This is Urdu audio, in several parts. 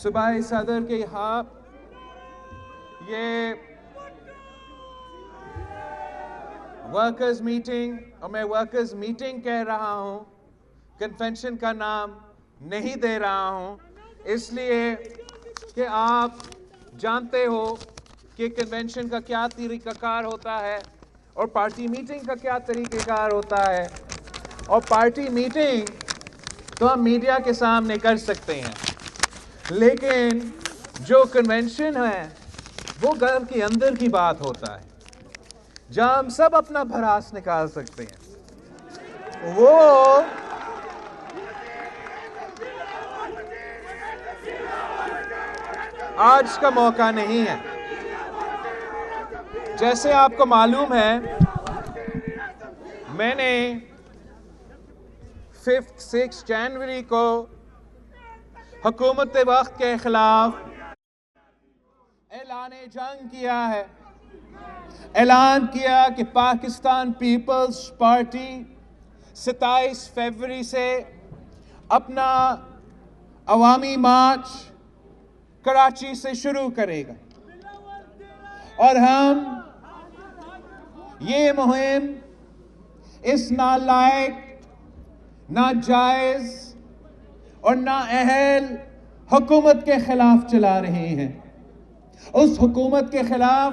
صوبائی صدر کے یہاں یہ ورکرز میٹنگ، اور میں ورکرز میٹنگ کہہ رہا ہوں، کنونشن کا نام نہیں دے رہا ہوں، اس لیے کہ آپ جانتے ہو کہ کنونشن کا کیا طریقہ کار ہوتا ہے اور پارٹی میٹنگ کا کیا طریقہ کار ہوتا ہے. اور پارٹی میٹنگ تو ہم میڈیا کے سامنے کر سکتے ہیں، لیکن جو کنونشن ہے وہ گھر کے اندر کی بات ہوتا ہے، جہاں ہم سب اپنا بھڑاس نکال سکتے ہیں. وہ آج کا موقع نہیں ہے. جیسے آپ کو معلوم ہے، میں نے 6 جنوری کو حکومت وقت کے خلاف اعلان جنگ کیا ہے. اعلان کیا کہ پاکستان پیپلز پارٹی 27 فروری سے اپنا عوامی مارچ کراچی سے شروع کرے گا، اور ہم یہ مہم اس نالائق، ناجائز اور نااہل حکومت کے خلاف چلا رہے ہیں. اس حکومت کے خلاف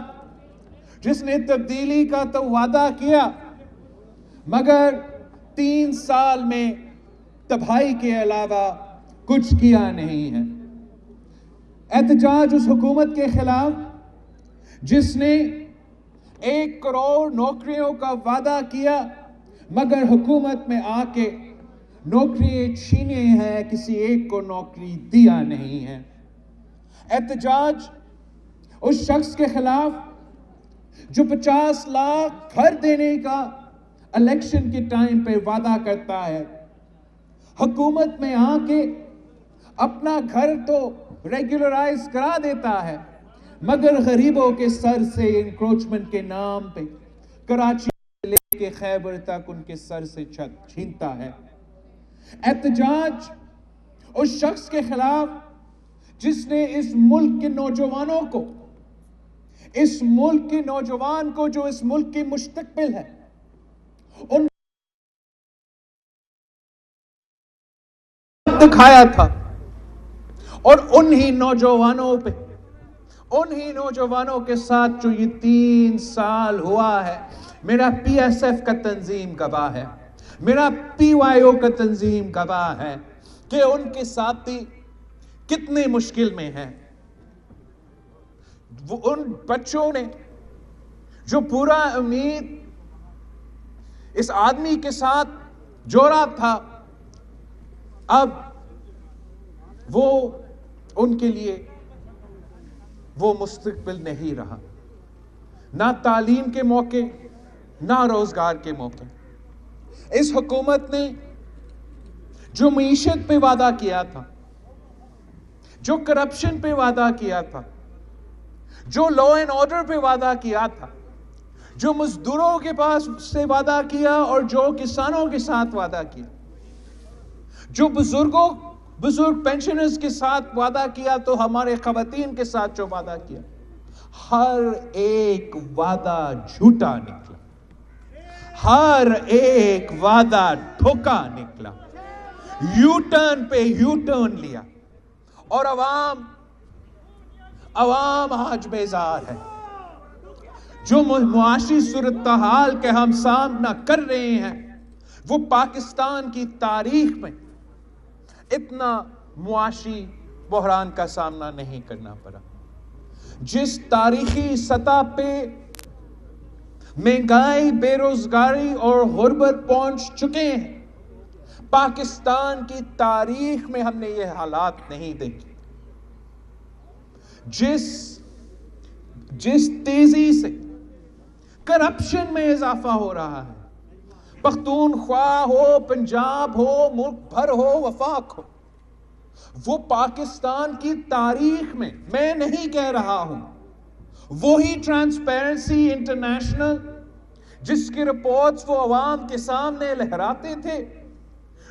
جس نے تبدیلی کا تو وعدہ کیا، مگر 3 سال میں تباہی کے علاوہ کچھ کیا نہیں ہے. احتجاج اس حکومت کے خلاف جس نے 1 کروڑ نوکریوں کا وعدہ کیا، مگر حکومت میں آ کے نوکری چھینے ہیں، کسی ایک کو نوکری دیا نہیں ہے. احتجاج اس شخص کے خلاف جو 50 لاکھ گھر دینے کا الیکشن کے ٹائم پہ وعدہ کرتا ہے، حکومت میں آ کے اپنا گھر تو ریگولرائز کرا دیتا ہے، مگر غریبوں کے سر سے انکروچمنٹ کے نام پہ کراچی سے لے کے خیبر تک ان کے سر سے چھت چھینتا ہے. احتجاج اس شخص کے خلاف جس نے اس ملک کے نوجوانوں کو، اس ملک کے نوجوان کو جو اس ملک کی مستقبل ہے، ان دکھایا تھا، اور انہی نوجوانوں کے ساتھ جو یہ 3 سال ہوا ہے، میرا پی ایس ایف کا تنظیم گواہ ہے، میرا پی وائی او کا تنظیم گواہ ہے کہ ان کے ساتھی کتنے مشکل میں ہیں. ان بچوں نے جو پورا امید اس آدمی کے ساتھ جوڑا تھا، اب وہ ان کے لیے وہ مستقبل نہیں رہا، نہ تعلیم کے موقع، نہ روزگار کے موقع. اس حکومت نے جو معیشت پہ وعدہ کیا تھا، جو کرپشن پہ وعدہ کیا تھا، جو لا اینڈ آرڈر پہ وعدہ کیا تھا، جو مزدوروں کے پاس سے وعدہ کیا اور جو کسانوں کے ساتھ وعدہ کیا، جو بزرگ پینشنرز کے ساتھ وعدہ کیا، تو ہمارے خواتین کے ساتھ جو وعدہ کیا، ہر ایک وعدہ جھوٹا نکلا، ہر ایک وعدہ دھوکا نکلا. یو ٹرن پہ یو ٹرن لیا، اور عوام آج بیزار ہے. جو معاشی صورتحال کے ہم سامنا کر رہے ہیں، وہ پاکستان کی تاریخ میں اتنا معاشی بحران کا سامنا نہیں کرنا پڑا. جس تاریخی سطح پہ مہنگائی، بے روزگاری اور غربت پہنچ چکے ہیں، پاکستان کی تاریخ میں ہم نے یہ حالات نہیں دیکھے. جس تیزی سے کرپشن میں اضافہ ہو رہا ہے، پختونخوا ہو، پنجاب ہو، ملک بھر ہو، وفاق ہو، وہ پاکستان کی تاریخ میں نہیں کہہ رہا ہوں، وہی ٹرانسپیرنسی انٹرنیشنل جس کی رپورٹس وہ عوام کے سامنے لہراتے تھے،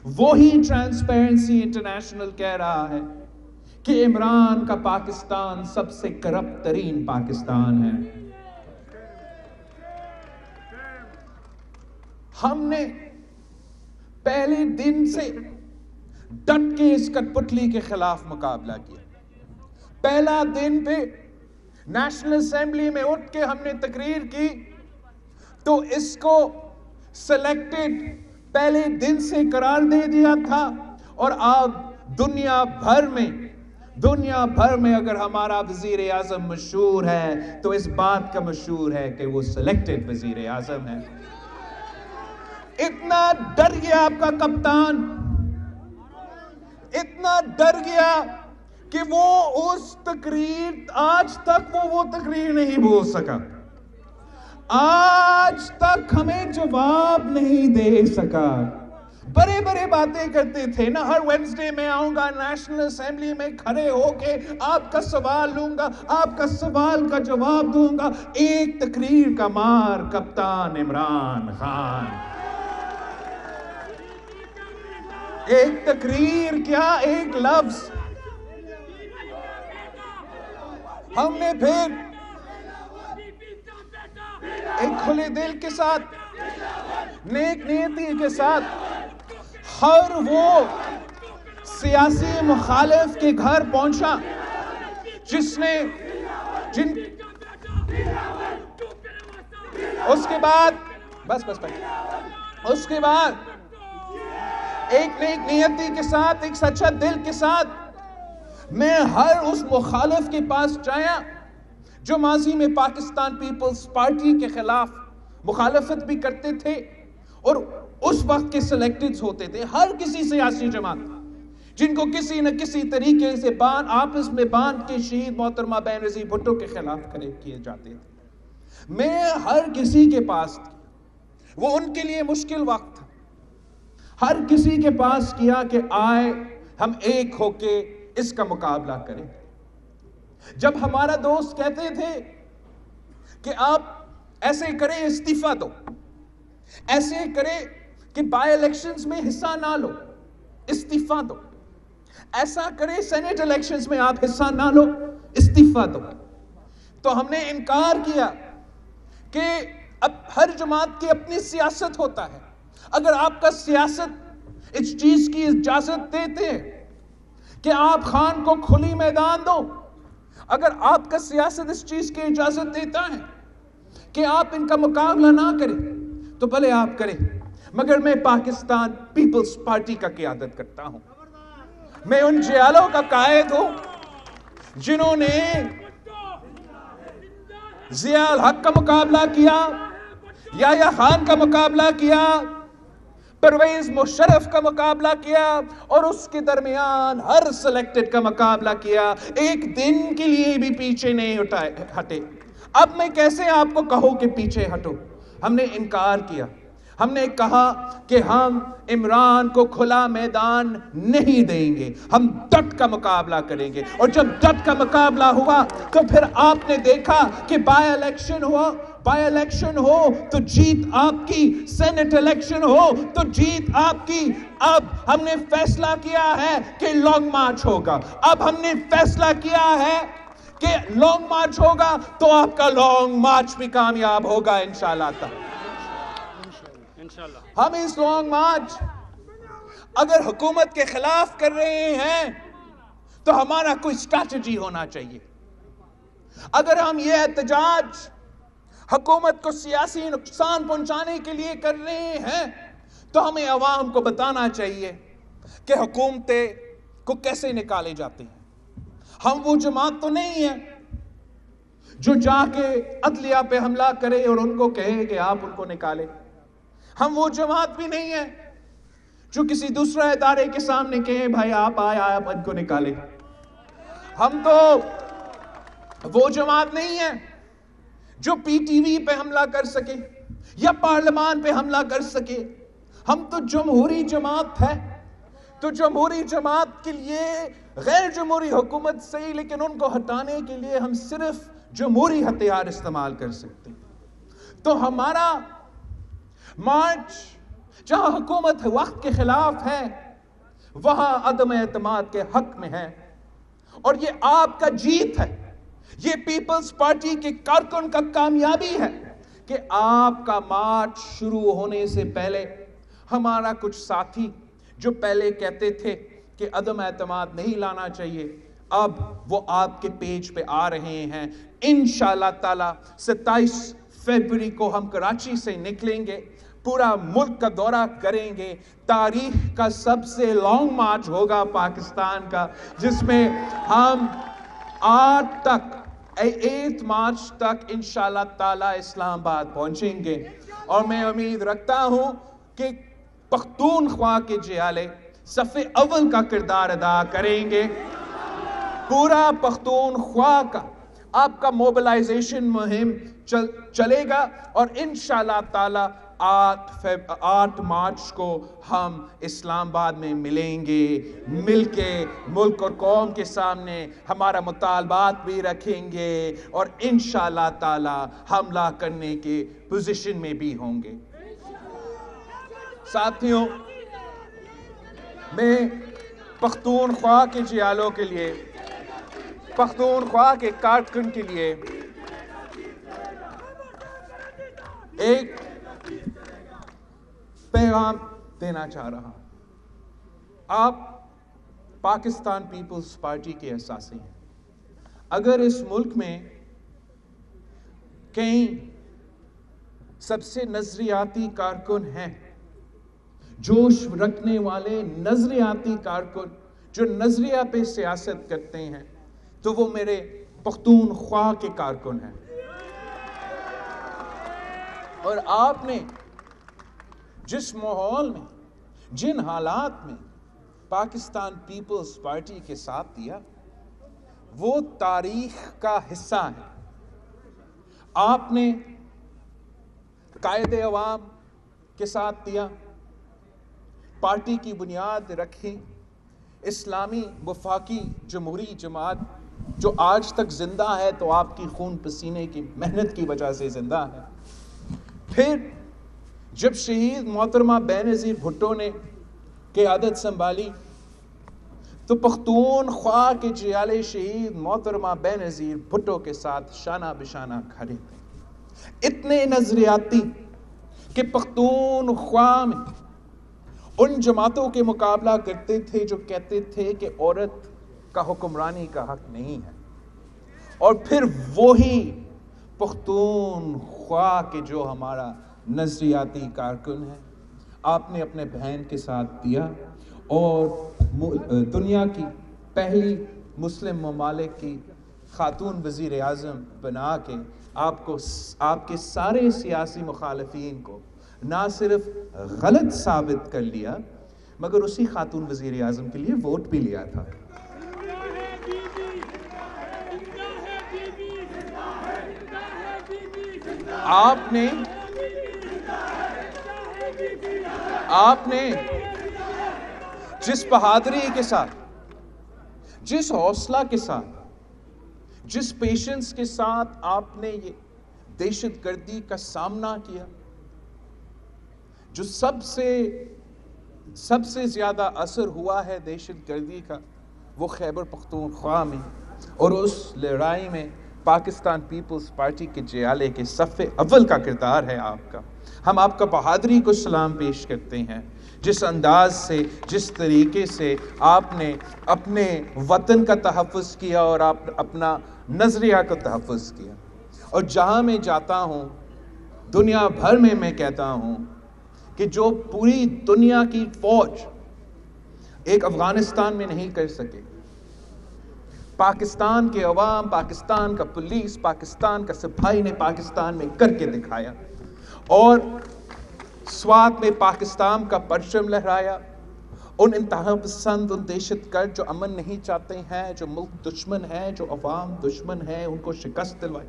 وہی ٹرانسپیرنسی انٹرنیشنل کہہ رہا ہے کہ عمران کا پاکستان سب سے کرپٹ ترین پاکستان ہے. ہم نے پہلے دن سے ڈٹ کے اس کٹ پتلی کے خلاف مقابلہ کیا. پہلا دن پہ نیشنل اسمبلی میں اٹھ کے ہم نے تقریر کی تو اس کو سلیکٹڈ پہلے دن سے قرار دے دیا تھا. اور اب دنیا بھر میں اگر ہمارا وزیر اعظم مشہور ہے تو اس بات کا مشہور ہے کہ وہ سلیکٹڈ وزیر اعظم ہے. اتنا ڈر گیا آپ کا کپتان، اتنا ڈر گیا کہ وہ اس تقریر آج تک وہ تقریر نہیں بول سکا، آج تک ہمیں جواب نہیں دے سکا. بڑے باتیں کرتے تھے نا، ہر وینسڈے میں آؤں گا نیشنل اسمبلی میں کھڑے ہو کے آپ کا سوال لوں گا، آپ کا سوال کا جواب دوں گا. ایک تقریر کا مار کپتان عمران خان. ایک تقریر کیا، ایک لفظ. ہم نے پھر ایک کھلے دل کے ساتھ، نیک نیتی کے ساتھ ہر وہ سیاسی مخالف کے گھر پہنچا جس نے اس کے بعد ایک نیک نیتی کے ساتھ، ایک سچا دل کے ساتھ میں ہر اس مخالف کے پاس جایا جو ماضی میں پاکستان پیپلز پارٹی کے خلاف مخالفت بھی کرتے تھے اور اس وقت کے سلیکٹڈز ہوتے تھے. ہر کسی سیاسی جماعت جن کو کسی نہ کسی طریقے سے آپس میں باندھ کے شہید محترمہ بینظیر بھٹو کے خلاف کھڑے کیے جاتے تھے. میں ہر کسی کے پاس تھی، وہ ان کے لیے مشکل وقت تھا. ہر کسی کے پاس کیا کہ آئے ہم ایک ہو کے اس کا مقابلہ کریں. جب ہمارا دوست کہتے تھے کہ آپ ایسے کریں استعفیٰ دو، ایسے کریں کہ بائی الیکشنز میں حصہ نہ لو، استعفیٰ دو، ایسا کریں سینٹ الیکشنز میں آپ حصہ نہ لو، استعفیٰ دو، تو ہم نے انکار کیا کہ اب ہر جماعت کی اپنی سیاست ہوتا ہے. اگر آپ کا سیاست اس چیز کی اجازت دیتے ہیں کہ آپ خان کو کھلی میدان دو، اگر آپ کا سیاست اس چیز کی اجازت دیتا ہے کہ آپ ان کا مقابلہ نہ کریں تو بھلے آپ کریں، مگر میں پاکستان پیپلز پارٹی کا قیادت کرتا ہوں. میں ان جیالوں کا قائد ہوں جنہوں نے ضیاء الحق کا مقابلہ کیا، یحییٰ خان کا مقابلہ کیا، پرویز مشرف کا مقابلہ کیا اور اس کے درمیان ہر سلیکٹڈ کا مقابلہ کیا. ایک دن کے لیے بھی پیچھے نہیں ہٹے. اب میں کیسے آپ کو کہوں کہ پیچھے ہٹو؟ ہم نے انکار کیا. ہم نے کہا کہ ہم عمران کو کھلا میدان نہیں دیں گے، ہم ڈٹ کا مقابلہ کریں گے. اور جب ڈٹ کا مقابلہ ہوا تو پھر آپ نے دیکھا کہ بائی الیکشن ہو تو جیت آپ کی، سینٹ الیکشن ہو تو جیت آپ کی. اب ہم نے فیصلہ کیا ہے کہ لانگ مارچ ہوگا. اب ہم نے فیصلہ کیا ہے کہ لانگ مارچ ہوگا تو آپ کا لانگ مارچ بھی کامیاب ہوگا انشاءاللہ تعالی. ہم اس لانگ مارچ اگر حکومت کے خلاف کر رہے ہیں تو ہمارا کوئی اسٹریٹجی ہونا چاہیے. اگر ہم یہ احتجاج حکومت کو سیاسی نقصان پہنچانے کے لیے کر رہے ہیں تو ہمیں عوام کو بتانا چاہیے کہ حکومتیں کو کیسے نکالے جاتے ہیں. ہم وہ جماعت تو نہیں ہے جو جا کے عدلیہ پہ حملہ کرے اور ان کو کہے کہ آپ ان کو نکالے. ہم وہ جماعت بھی نہیں ہے جو کسی دوسرے ادارے کے سامنے کہے بھائی آپ آئے آپ ان کو نکالے. ہم تو وہ جماعت نہیں ہے جو پی ٹی وی پہ حملہ کر سکے یا پارلیمان پہ حملہ کر سکے. ہم تو جمہوری جماعت ہے. تو جمہوری جماعت کے لیے غیر جمہوری حکومت صحیح، لیکن ان کو ہٹانے کے لیے ہم صرف جمہوری ہتھیار استعمال کر سکتے ہیں. تو ہمارا مارچ جہاں حکومت وقت کے خلاف ہے، وہاں عدم اعتماد کے حق میں ہے. اور یہ آپ کا جیت ہے، یہ پیپلز پارٹی کے کارکن کا کامیابی ہے کہ آپ کا مارچ شروع ہونے سے پہلے ہمارا کچھ ساتھی جو پہلے کہتے تھے کہ عدم اعتماد نہیں لانا چاہیے، اب وہ آپ کے پیج پہ آ رہے ہیں۔ انشاءاللہ تعالی 27 فروری کو ہم کراچی سے نکلیں گے، پورا ملک کا دورہ کریں گے، تاریخ کا سب سے لانگ مارچ ہوگا پاکستان کا، جس میں ہم 8 مارچ تک انشاءاللہ تعالی اسلام آباد پہنچیں گے، اور میں امید رکھتا ہوں کہ پختونخوا کے جیالے صف اول کا کردار ادا کریں گے۔ پورا پختونخوا کا آپ کا موبلائزیشن مہم چلے گا، اور انشاءاللہ تعالی 8 مارچ کو ہم اسلام آباد میں ملیں گے، مل کے ملک اور قوم کے سامنے ہمارا مطالبات بھی رکھیں گے، اور انشاءاللہ تعالی حملہ کرنے کے پوزیشن میں بھی ہوں گے۔ ساتھیوں، میں پختونخوا کے جیالوں کے لیے، پختونخوا کے کارکن کے لیے ایک پیغام دینا چاہ رہا ہوں۔ آپ پاکستان پیپلز پارٹی کے اثاثے ہیں۔ اگر اس ملک میں کئی سب سے نظریاتی کارکن ہیں، جوش رکھنے والے نظریاتی کارکن جو نظریہ پہ سیاست کرتے ہیں، تو وہ میرے پختونخوا کے کارکن ہیں۔ اور آپ نے جس ماحول میں، جن حالات میں پاکستان پیپلز پارٹی کے ساتھ دیا، وہ تاریخ کا حصہ ہے۔ آپ نے قائد عوام کے ساتھ دیا، پارٹی کی بنیاد رکھی، اسلامی وفاقی جمہوری جماعت جو آج تک زندہ ہے تو آپ کی خون پسینے کی محنت کی وجہ سے زندہ ہے۔ پھر جب شہید محترمہ بے نظیر بھٹو نے قیادت سنبھالی تو پختونخوا کے جیالے شہید محترمہ بے نظیر بھٹو کے ساتھ شانہ بشانہ کھڑے تھے، اتنے نظریاتی کہ پختونخوا میں ان جماعتوں کے مقابلہ کرتے تھے جو کہتے تھے کہ عورت کا حکمرانی کا حق نہیں ہے، اور پھر وہی پختونخوا کے جو ہمارا نظریاتی کارکن ہے، آپ نے اپنے بہن کے ساتھ دیا، اور دنیا کی پہلی مسلم ممالک کی خاتون وزیر اعظم بنا کے آپ کے سارے سیاسی مخالفین کو نہ صرف غلط ثابت کر لیا، مگر اسی خاتون وزیر اعظم کے لیے ووٹ بھی لیا تھا۔ آپ نے جس بہادری کے ساتھ، جس حوصلہ کے ساتھ، جس پیشنس کے ساتھ آپ نے یہ دہشت گردی کا سامنا کیا، جو سب سے زیادہ اثر ہوا ہے دہشت گردی کا، وہ خیبر پختونخوا میں، اور اس لڑائی میں پاکستان پیپلز پارٹی کے جیالے کے صف اول کا کردار ہے آپ کا۔ ہم آپ کا بہادری کو سلام پیش کرتے ہیں، جس انداز سے، جس طریقے سے آپ نے اپنے وطن کا تحفظ کیا اور آپ اپنا نظریہ کا تحفظ کیا۔ اور جہاں میں جاتا ہوں، دنیا بھر میں میں کہتا ہوں کہ جو پوری دنیا کی فوج ایک افغانستان میں نہیں کر سکے، پاکستان کے عوام، پاکستان کا پولیس، پاکستان کا سپاہی نے پاکستان میں کر کے دکھایا، اور سوات میں پاکستان کا پرچم لہرایا۔ ان انتہا پسند، ان دہشت گرد جو امن نہیں چاہتے ہیں، جو ملک دشمن ہیں، جو عوام دشمن ہیں، ان کو شکست دلوائی،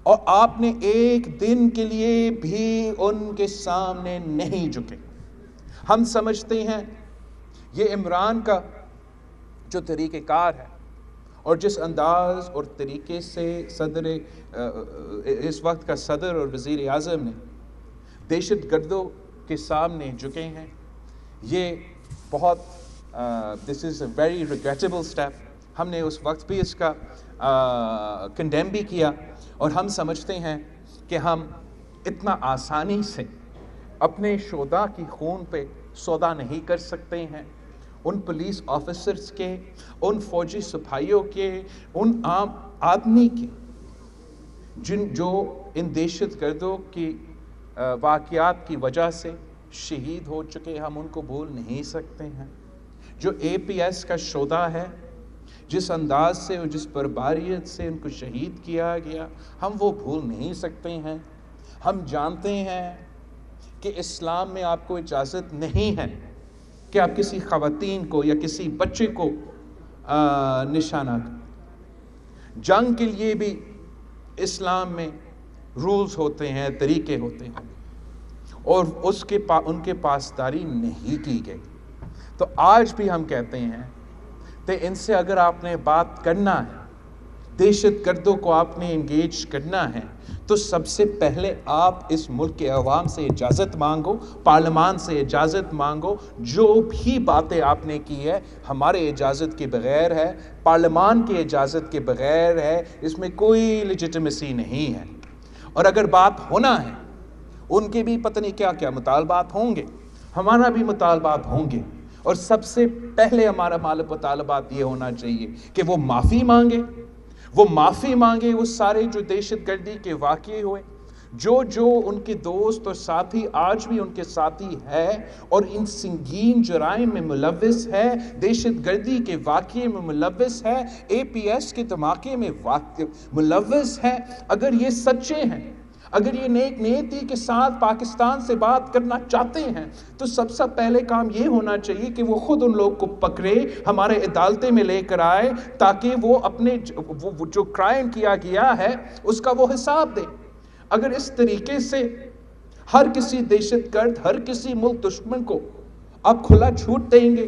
اور آپ نے ایک دن کے لیے بھی ان کے سامنے نہیں جھکے۔ ہم سمجھتے ہیں یہ عمران کا جو طریقہ کار ہے، اور جس انداز اور طریقے سے اس وقت کا صدر اور وزیر اعظم نے دہشت گردوں کے سامنے جھکے ہیں، یہ بہت دس از اے ویری ریگریٹیبل اسٹیپ. ہم نے اس وقت بھی اس کا کنڈیم بھی کیا, اور ہم سمجھتے ہیں کہ ہم اتنا آسانی سے اپنے شہداء کی خون پہ سودا نہیں کر سکتے ہیں. ان پولیس آفیسرز کے, ان فوجی سپاہیوں کے, ان عام آدمی کے جو ان دہشت گردوں کی واقعات کی وجہ سے شہید ہو چکے, ہم ان کو بھول نہیں سکتے ہیں. جو اے پی ایس کا شہداء ہے, جس انداز سے اور جس بربریت سے ان کو شہید کیا گیا, ہم وہ بھول نہیں سکتے ہیں. ہم جانتے ہیں کہ اسلام میں آپ کو اجازت نہیں ہے کہ آپ کسی خواتین کو یا کسی بچے کو نشانہ کریں. جنگ کے لیے بھی اسلام میں رولز ہوتے ہیں, طریقے ہوتے ہیں, اور ان کے پاسداری نہیں کی گئی. تو آج بھی ہم کہتے ہیں کہ ان سے اگر آپ نے بات کرنا ہے, دہشت گردوں کو آپ نے انگیج کرنا ہے, تو سب سے پہلے آپ اس ملک کے عوام سے اجازت مانگو, پارلیمان سے اجازت مانگو. جو بھی باتیں آپ نے کی ہے ہمارے اجازت کے بغیر ہے, پارلیمان کی اجازت کے بغیر ہے, اس میں کوئی لیجٹمیسی نہیں ہے. اور اگر بات ہونا ہے, ان کے بھی پتہ نہیں کیا کیا مطالبات ہوں گے, ہمارا بھی مطالبات ہوں گے, اور سب سے پہلے ہمارا مطالبات یہ ہونا چاہیے کہ وہ معافی مانگے. وہ سارے جو دہشت گردی کے واقعے ہوئے, جو ان کے دوست اور ساتھی آج بھی ان کے ساتھی ہے اور ان سنگین جرائم میں ملوث ہے, دہشت گردی کے واقعے میں ملوث ہے, اے پی ایس کے دھماکے میں ملوث ہے, اگر یہ سچے ہیں, اگر یہ نیک نیتی کے ساتھ پاکستان سے بات کرنا چاہتے ہیں, تو سب سے پہلے کام یہ ہونا چاہیے کہ وہ خود ان لوگ کو پکڑے, ہمارے عدالتیں میں لے کر آئے, تاکہ وہ اپنے جو کرائم کیا گیا ہے اس کا وہ حساب دے. اگر اس طریقے سے ہر کسی دہشت گرد, ہر کسی ملک دشمن کو آپ کھلا چھوٹ دیں گے,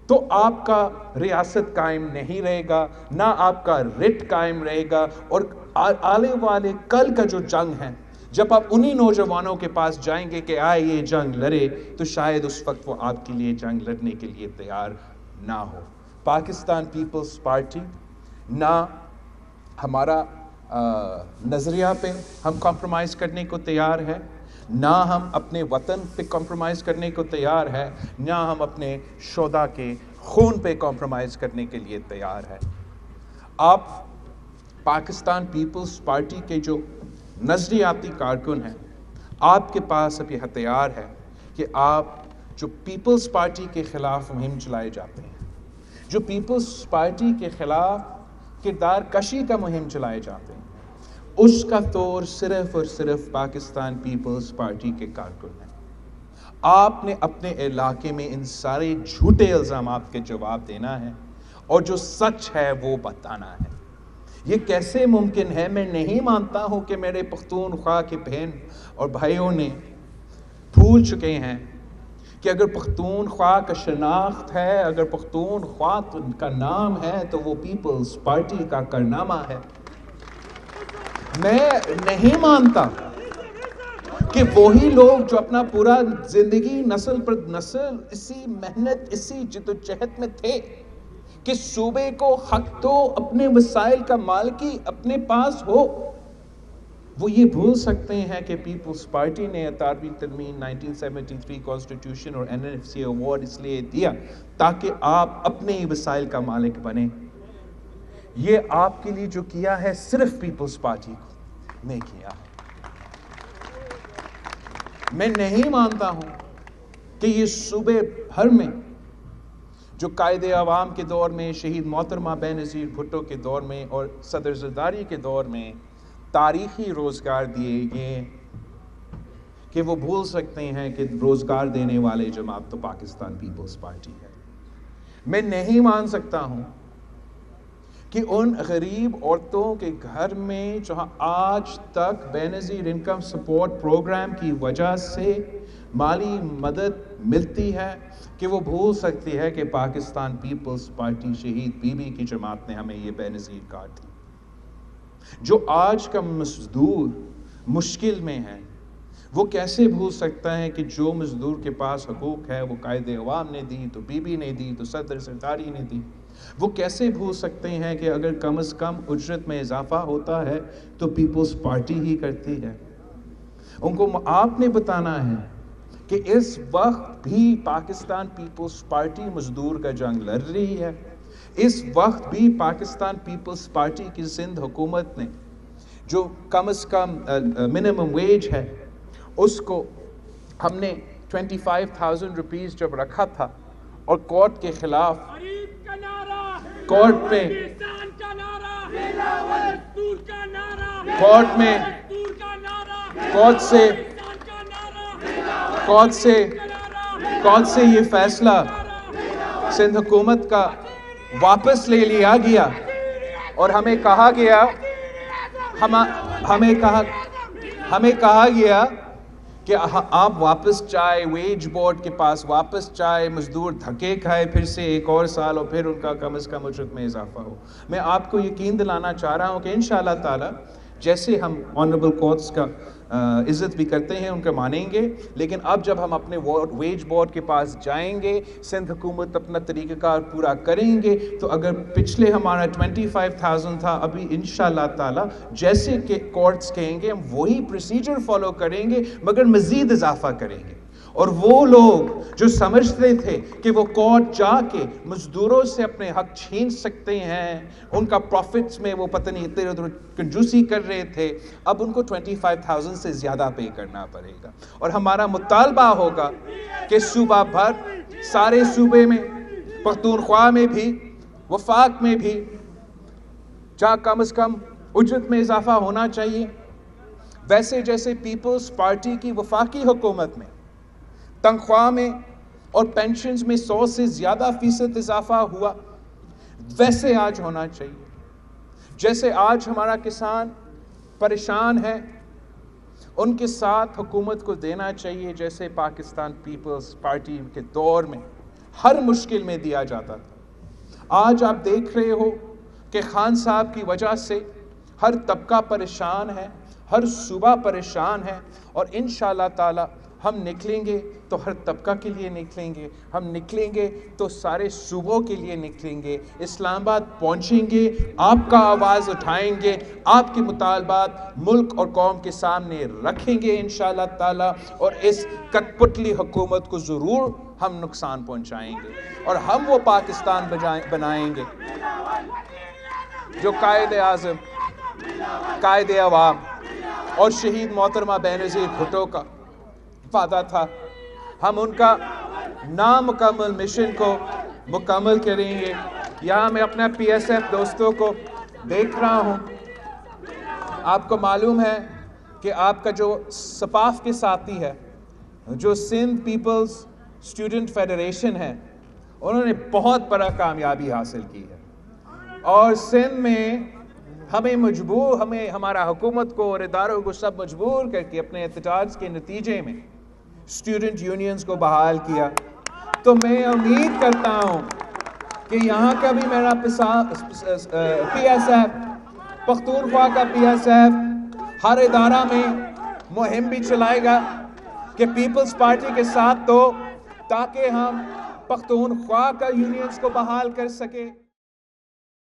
تو آپ کا ریاست قائم نہیں رہے گا, نہ آپ کا رٹ قائم رہے گا. اور آنے والے کل کا جو جنگ ہے, جب آپ انہی نوجوانوں کے پاس جائیں گے کہ آئے یہ جنگ لڑے, تو شاید اس وقت وہ آپ کے لیے جنگ لڑنے کے لیے تیار نہ ہو. پاکستان پیپلز پارٹی نہ ہمارا نظریہ پہ ہم کمپرومائز کرنے کو تیار ہے, نہ ہم اپنے وطن پہ کمپرومائز کرنے کو تیار ہے, نہ ہم اپنے شہداء کے خون پہ کمپرومائز کرنے کے لیے تیار ہے. آپ پاکستان پیپلز پارٹی کے جو نظریاتی کارکن ہیں, آپ کے پاس اب یہ ہتھیار ہے کہ آپ جو پیپلز پارٹی کے خلاف مہم چلائے جاتے ہیں, جو پیپلز پارٹی کے خلاف کردار کشی کا مہم چلائے جاتے ہیں, اس کا طور صرف اور صرف پاکستان پیپلز پارٹی کے کارکن ہیں. آپ نے اپنے علاقے میں ان سارے جھوٹے الزامات کے جواب دینا ہے, اور جو سچ ہے وہ بتانا ہے. یہ کیسے ممکن ہے؟ میں نہیں مانتا ہوں کہ میرے پختونخوا کے بہن اور بھائیوں نے بھول چکے ہیں کہ اگر پختونخوا کا شناخت ہے, اگر پختونخوا کا نام ہے, تو وہ پیپلز پارٹی کا کارنامہ ہے. میں نہیں مانتا کہ وہی لوگ جو اپنا پورا زندگی نسل پر نسل اسی محنت, اسی جدوجہد میں تھے کہ صوبے کو حق تو اپنے وسائل کا مالکی اپنے پاس ہو, وہ یہ بھول سکتے ہیں کہ پیپلز پارٹی نے 18ویں ترمیم 1973 کانسٹیٹیوشن اور NFC ایوارڈ اس لیے دیا تاکہ آپ اپنے ہی وسائل کا مالک بنیں. یہ آپ کے لیے جو کیا ہے صرف پیپلز پارٹی نے کیا ہے. میں نہیں مانتا ہوں کہ یہ صوبے بھر میں جو قائد عوام کے دور میں, شہید محترمہ بینظیر بھٹو کے دور میں اور صدر زرداری کے دور میں تاریخی روزگار دیے گئے, کہ وہ بھول سکتے ہیں کہ روزگار دینے والے جماعت تو پاکستان پیپلز پارٹی ہے. میں نہیں مان سکتا ہوں کہ ان غریب عورتوں کے گھر میں جہاں آج تک بینظیر انکم سپورٹ پروگرام کی وجہ سے مالی مدد ملتی ہے, کہ وہ بھول سکتی ہے کہ پاکستان پیپلز پارٹی شہید بی بی کی جماعت نے ہمیں یہ بینظیر کارڈ دی. جو آج کا مزدور مشکل میں ہے, وہ کیسے بھول سکتا ہے کہ جو مزدور کے پاس حقوق ہے وہ قائد عوام نے دی تو بی بی نے دی تو صدر سرکاری نے دی؟ وہ کیسے بھول سکتے ہیں کہ اگر کم از کم اجرت میں اضافہ ہوتا ہے تو پیپلز پارٹی ہی کرتی ہے؟ ان کو آپ نے بتانا ہے کہ اس وقت بھی پاکستان پیپلز پارٹی مزدور کا جنگ لڑ رہی ہے. اس وقت بھی پاکستان پیپلز پارٹی کی سندھ حکومت نے جو کم از کم منیمم ویج ہے اس کو ہم نے 25,000 روپیز جب رکھا تھا اور کورٹ کے خلاف کورٹ سے یہ فیصلہ سندھ حکومت کا واپس لے لیا گیا اور ہمیں کہا گیا کہ آپ واپس چاہے ویج بورڈ کے پاس واپس چاہے مزدور دھکے کھائے پھر سے ایک اور سال اور پھر ان کا کم از کم اجرت میں اضافہ ہو. میں آپ کو یقین دلانا چاہ رہا ہوں کہ انشاءاللہ تعالی جیسے ہم آنریبل کورٹس کا عزت بھی کرتے ہیں ان کا مانیں گے، لیکن اب جب ہم اپنے ویج بورڈ کے پاس جائیں گے سندھ حکومت اپنا طریقہ کار پورا کریں گے تو اگر پچھلے ہمارا 25,000 تھا ابھی انشاءاللہ تعالی جیسے کہ کورٹس کہیں گے ہم وہی پروسیجر فالو کریں گے مگر مزید اضافہ کریں گے. اور وہ لوگ جو سمجھتے تھے کہ وہ کورٹ جا کے مزدوروں سے اپنے حق چھین سکتے ہیں، ان کا پروفٹس میں وہ پتہ نہیں ادھر ادھر کنجوسی کر رہے تھے، اب ان کو 25,000 سے زیادہ پے کرنا پڑے گا. اور ہمارا مطالبہ ہوگا کہ صوبہ بھر سارے صوبے میں پختونخوا میں بھی وفاق میں بھی جہاں کم از کم اجرت میں اضافہ ہونا چاہیے ویسے جیسے پیپلز پارٹی کی وفاقی حکومت میں تنخواہ میں اور پینشنز میں 100 سے زیادہ فیصد اضافہ ہوا ویسے آج ہونا چاہیے. جیسے آج ہمارا کسان پریشان ہے ان کے ساتھ حکومت کو دینا چاہیے جیسے پاکستان پیپلز پارٹی کے دور میں ہر مشکل میں دیا جاتا تھا. آج آپ دیکھ رہے ہو کہ خان صاحب کی وجہ سے ہر طبقہ پریشان ہے، ہر صوبہ پریشان ہے اور انشاءاللہ تعالی ہم نکلیں گے تو ہر طبقہ کے لیے نکلیں گے، ہم نکلیں گے تو سارے صوبوں کے لیے نکلیں گے، اسلام آباد پہنچیں گے، آپ کا آواز اٹھائیں گے، آپ کے مطالبات ملک اور قوم کے سامنے رکھیں گے انشاءاللہ تعالی اور اس کٹ پتلی حکومت کو ضرور ہم نقصان پہنچائیں گے اور ہم وہ پاکستان بنائیں گے جو قائد اعظم، قائد عوام اور شہید محترمہ بینظیر بھٹو کا وعدہ تھا. ہم ان کا نامکمل مشن کو مکمل کریں گے. یہاں میں اپنا پی ایس ایف دوستوں کو دیکھ رہا ہوں، آپ کو معلوم ہے کہ آپ کا جو سپاف کے ساتھی ہے جو سندھ پیپلز اسٹوڈنٹ فیڈریشن ہے انہوں نے بہت بڑا کامیابی حاصل کی ہے اور سندھ میں ہمیں ہمارا حکومت کو اور اداروں کو سب مجبور کر کے اپنے احتجاج کے نتیجے میں اسٹوڈنٹ یونینز کو بحال کیا. تو میں امید کرتا ہوں کہ یہاں کا بھی میرا پی ایس ایف پختونخوا کا پی ایس ایف ہر ادارہ میں مہم بھی چلائے گا کہ پیپلز پارٹی کے ساتھ تو تاکہ ہم پختونخوا کا یونینز کو بحال کر سکیں.